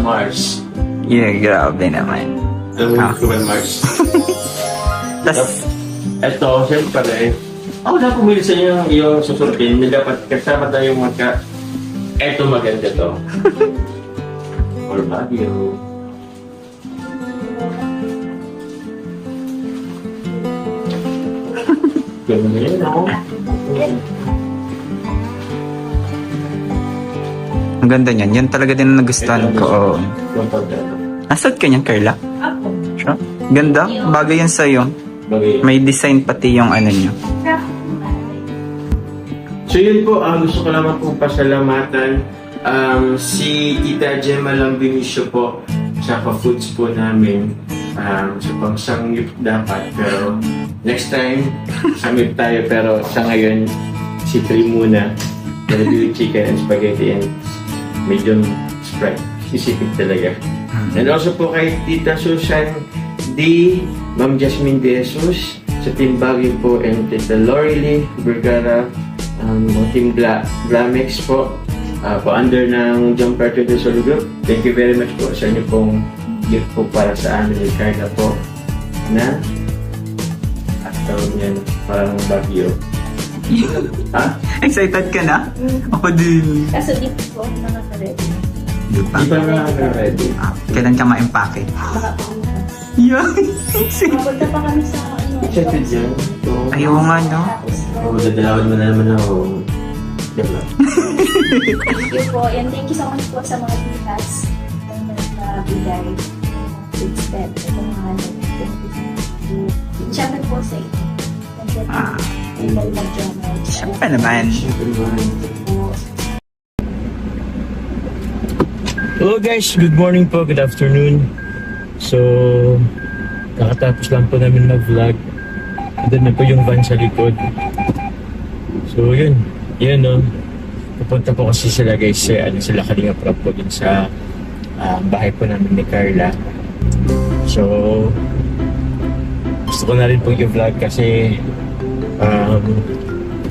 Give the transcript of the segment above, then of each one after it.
Mars. Yeah, grabe naman. Alam mo ko ba Mars? Tas, Ito, siyempre, ako na pumili sa inyo yung susutin. Dapat kasama tayong Eto maganda to. Or Baguio. Ganun na yun, ako. ang ganda niyan. Yan talaga din ang nagustuhan ko. Oo. Yung pagdato. Asad ka niyan, Carla? Ako. Sure? Ganda. Bagay yan sa'yo. Bagay. May design pati yung ano niyo. So yun po, gusto ko naman pong pasalamatan si Tita Gemma Lambinicio po sa pa-foods po namin. So pang sangyup dapat, pero next time, sangyup tayo, pero sa ngayon, si Tri muna. Nalagay yung chicken and spaghetti and medium Sprite. Sisipig talaga. And also po kay Tita Susan D, Ma'am Jasmine De Jesus, sa Team Baguio po, and Tita Lorely Vergara, Team Blamex po, po under ng Jumper to the Solo Group. Thank you very much po sa inyo pong gift po para sa amin ni Carla po na at tawag niyan parang Baguio. Ha? Excited ka na? Ako din. Kaso di po nakaka-ready. Di pa. Di ba nakaka-ready? Kailan ka ma-empake? Baka po. Yeah. Mapunta pa kami sa Excited yan. So, Ayaw nga, no? dadalawin mo na naman ako. Diba? Thank you po. And thank you so much po sa mga titas na nagbigay ng food step. Ito mga siyempre po sa ito. Siyempre naman. Hello guys, good morning po, good afternoon. So, kakatapos lang po namin mag-vlog. Doon na po yung van sa likod. So, yun no. Pupunta po kasi sila guys sila Kalinga Prab po din sa bahay po namin ni Carla. So, gusto ko na rin pong i-vlog kasi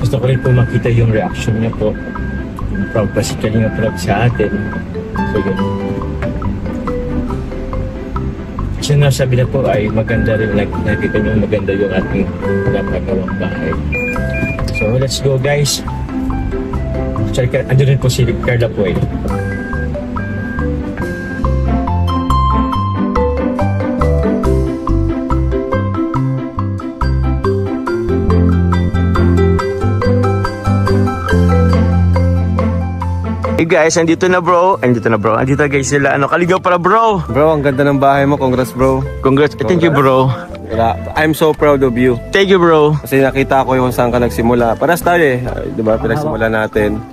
gusto ko rin po makita yung reaction niya po. Yung proud pa si Kalinga Prab sa atin. So, yun. Kasi nasabi na po ay maganda rin, nakikita nyo maganda yung ating napagawang bahay. So, let's go guys. Actually, andun rin po si Carla po eh. Hey guys, andito na bro. Andito guys sila. Kaligaw para bro. Bro, ang ganda ng bahay mo. Congrats, bro. Congrats. Thank you bro. I'm so proud of you. Thank you bro. Kasi nakita ko yung saan ka nagsimula. Paras tayo eh. Di ba? Pinagsimula natin.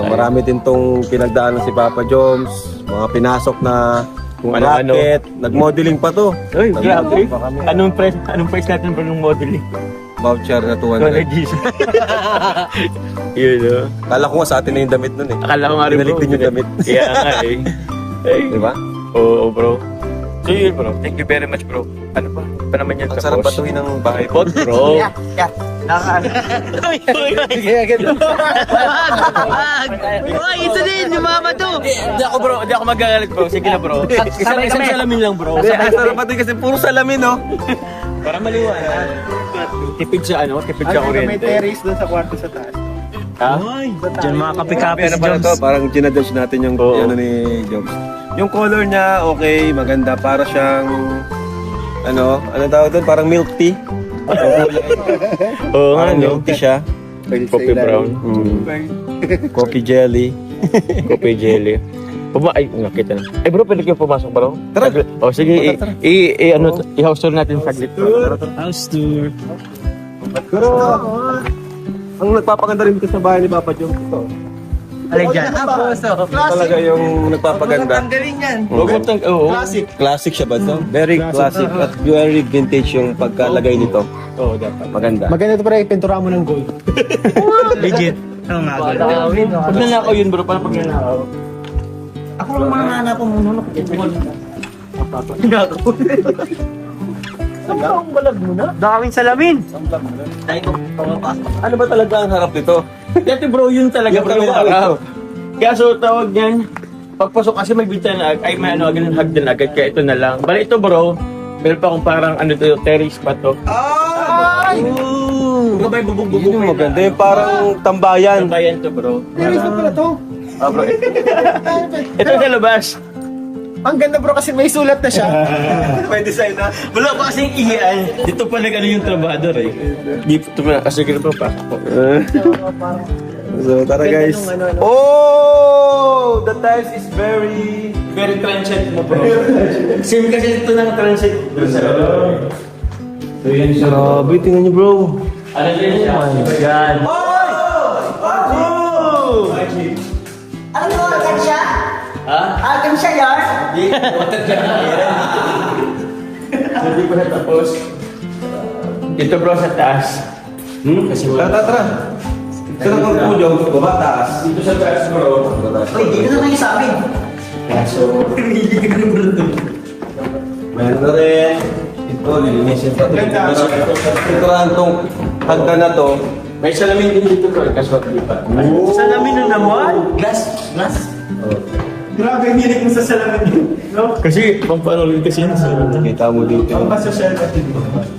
Marami din tong pinagdaanan si Papa Joms. Mga pinasok na kung racket. Nag-modeling pa to. Uy, grabe. Pa kami. Anong price natin bro ng modeling? Voucher na 200. Yun o. Kala ko nga sa atin na yung damit nun eh. Akala ko nga rin bro. Binalik din yung damit. Kaya nga eh. Di ba? Oo bro. So yun bro. Thank you very much bro. Ano pa naman yan Ang sa sarap post? batuhin ng bahay Bot bro. Uy, ito din, yung mama to. Hindi ako bro. Hindi ako magagalit bro. Sige na bro. Isang salamin lang bro. Ang sarap batuhin kasi puro salamin no. Para maliwanag. Tipid sa tipid sa kuryente. May terrace doon sa kwarto sa taas. Ha? Diyan mga kape-kape si Ano pala Joms. to? Parang ginadjudge natin yung Oo. ano ni Joms. Yung color niya, okay, maganda. Para siyang, ano tawag doon? Parang milk tea. Oo nga Parang no. milk tea siya. Coffee brown. Coffee jelly. Coffee jelly. Ay, nakita na. Bro, pwede kayo pumasok bro? Tara. O sige, i-house tour natin saglit. House tour. Pero, ang nagpapaganda rin dito sa bahay ni Papa Joms ito. Alay dyan. Ito talaga yung nagpapaganda. Galing yan. Classic. Classic siya ba ito? Very classic at very vintage yung pagkalagay nito. Oo, dapat. Maganda. Maganda ito pre, pintura mo ng gold. Legit. Ano nga? Pag nanakaw yun bro, paano pag nanakaw? Ako lang mga anak ko muna, napagkituhan. Daming salamin. Ano ba talaga ang harap nito? Dati bro, yun talaga Yung bro. kami Yung araw. Kaya so tawag niyan, pagpasok kasi may bintana ay may ano agad hagdan agad kaya ito na lang. Bali ito bro, meron pa akong parang ano to, terrace pa to. Ano ba yung bubog-bubog? Yun yung maganda. Yung parang tambayan. Bayan to bro. Terrace na pala to. Bro. Ito sa labas. Ang ganda bro kasi may sulat na siya. May design na. Wala pa kasing iyan. Dito pa nag-ano yung trabador eh. Dito pa kasi ganun pa pasok. So, tara guys. Oh! The tiles is very... Very transient mo bro. Same kasi ito ng transient. So yan siya. Grabe, tingnan niyo bro. Ano din siya? Yan. Ano to? Akan siya? Ha? Akan siya yan? Hindi. Water dyan na. Hindi pa natapos. Dito bro sa taas. Kasi Tara, tara. Saan ang po, Jones? Baba, taas. dito sa taas bro. Uy, dito na kayo sa amin. So, Meron na rin. Ito, lilinisin pa. Ito lang itong hagdan na to. may salamin din dito bro. Kaso di pa. Salamin na naman. Glass. Grabe, hilig mo sa salamin. No? Kasi pampanulin kasi yan. Kita mo dito. Ang pasosyal natin.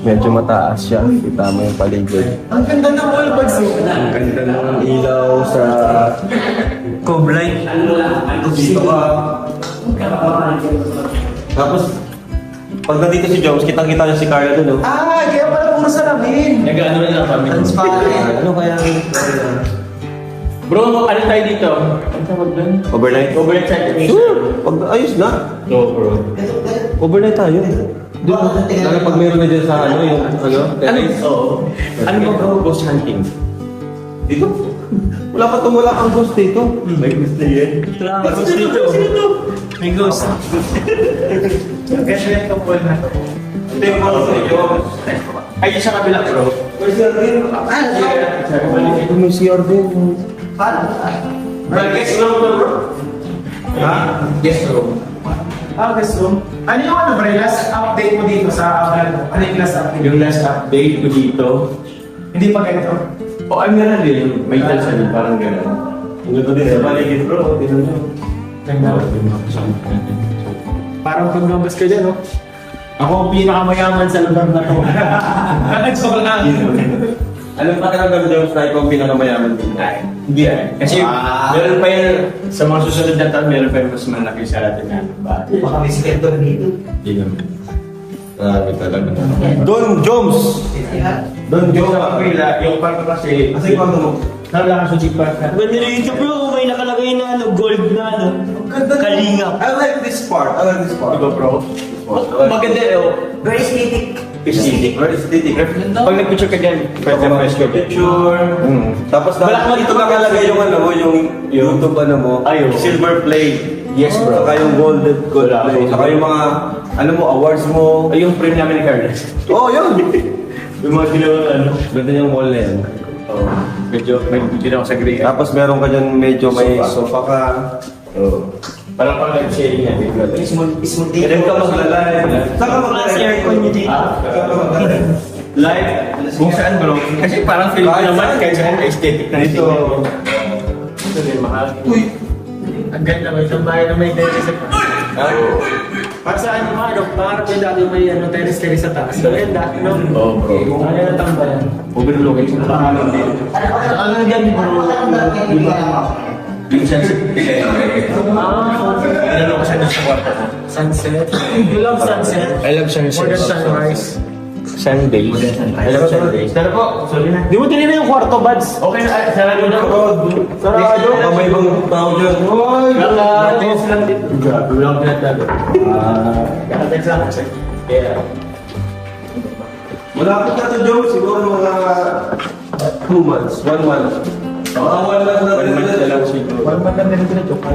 Medyo mataas siya. Kita mo yung paligid. Ang ganda ng wallbags mo. Ang ganda ng ilaw sa... Coblight. Dito ka. Tapos, pag nandito si Jones, kitang-kita niya si Carla dun, no? Kaya pala puro salamin. Nag-ano rin lang kami. Ano kaya? Bro, ano tayo dito? Ano tawag doon? Overnight? Overnight site. Sure! Ayos na. No bro. Overnight tayo. Doon, lalo pag meron na dyan sa ano, yung ano, terrace. Oo. Ano ba bro? Ghost hunting? Dito? Wala pa wala kang ghost dito. May gusto yan. May ghost dito. May ghost. Ang ganda yung pool na to. Ito yung mga sa inyo. Ay, yung sa kabila bro. Where's your ring? Ito may CR din. Guest room to bro. Ha? Guest room. Guest room. Ano yung ano, Bray? Last update mo dito sa vlog mo? Ano yung last update? Yung last update ko dito. Hindi pa ganito. O, ano na din. May talsa din. Parang gano'n. Ang ganda din sa paligid bro. Tingnan nyo. Ganda. Parang paglabas ka dyan, no? Ako ang pinakamayaman sa lugar na to. Sobrang Anong pakiramdam Jones na ikaw ang pinakamayaman dito? Hindi Kasi meron pa yan, sa mga susunod na taon, meron pa yung mas malaki sa atin na bahay. Baka may sikreto dito. Hindi naman. Grabe talaga. Don Jones! Don Yung Jones! sa kapila, yung kwarto kasi, Kasi kung ano? nalakas sa chipa ka. Ganda na dito bro. Kung may nakalagay na ano, gold na ano. Kalinga. I like this part. I like this part. Diba bro? Maganda Very aesthetic. Aesthetic. Very aesthetic. Pag nag-picture ka dyan, pwede mo ka Picture. Tapos Wala dapat naman dito ito nakalagay yung ano mo, yung YouTube ano mo. Ayun. Silver play. Yes bro. Saka yung gold Wala. play. Saka yung mga ano mo, awards mo. Ay, yung frame namin ni Carlos. Oh, yun! Yung mga ginawa ano. Ganda yung wall na yan. Oh, medyo, may ginawa sa gray. Tapos meron ka dyan medyo may sofa ka. Oh. Parang pang live-sharing yan. Smooth Pwede dito. ka maglalay. Saan ka maglalay? aircon nyo dito. Live, kung saan bro? Kasi parang feel ko Kahit naman saan. kahit saan aesthetic na Dito. Ito din, mahal. Uy! Ang ganda mo itong bahay na may terrace sa taas. Para sa ano mga ano, pangarap niya dati may ano, terrace sa taas. Maganda, no? Oo bro. Ano yung tambayan? Overlooking sa pangalan din. Ano yung ganda bro? Yung sunset. Inano ko siya doon sa kwarto ko. Sunset. You love sunset? I love sunset. More than sunrise. Sunday. I love Sundays. Tara po, sorry na. Di mo tinignan yung kwarto, Bads? Okay na, sarado na. Sarado. Baka may ibang tao dyan. Uy! Naka-text lang dito. Grabe, wala akong pinatago. Naka-text lang kasi. Kaya, Malapit na to Joe, siguro mga 2 months, 1 month. Mga 1 month na one month na lang siguro. One month na din ito na joke.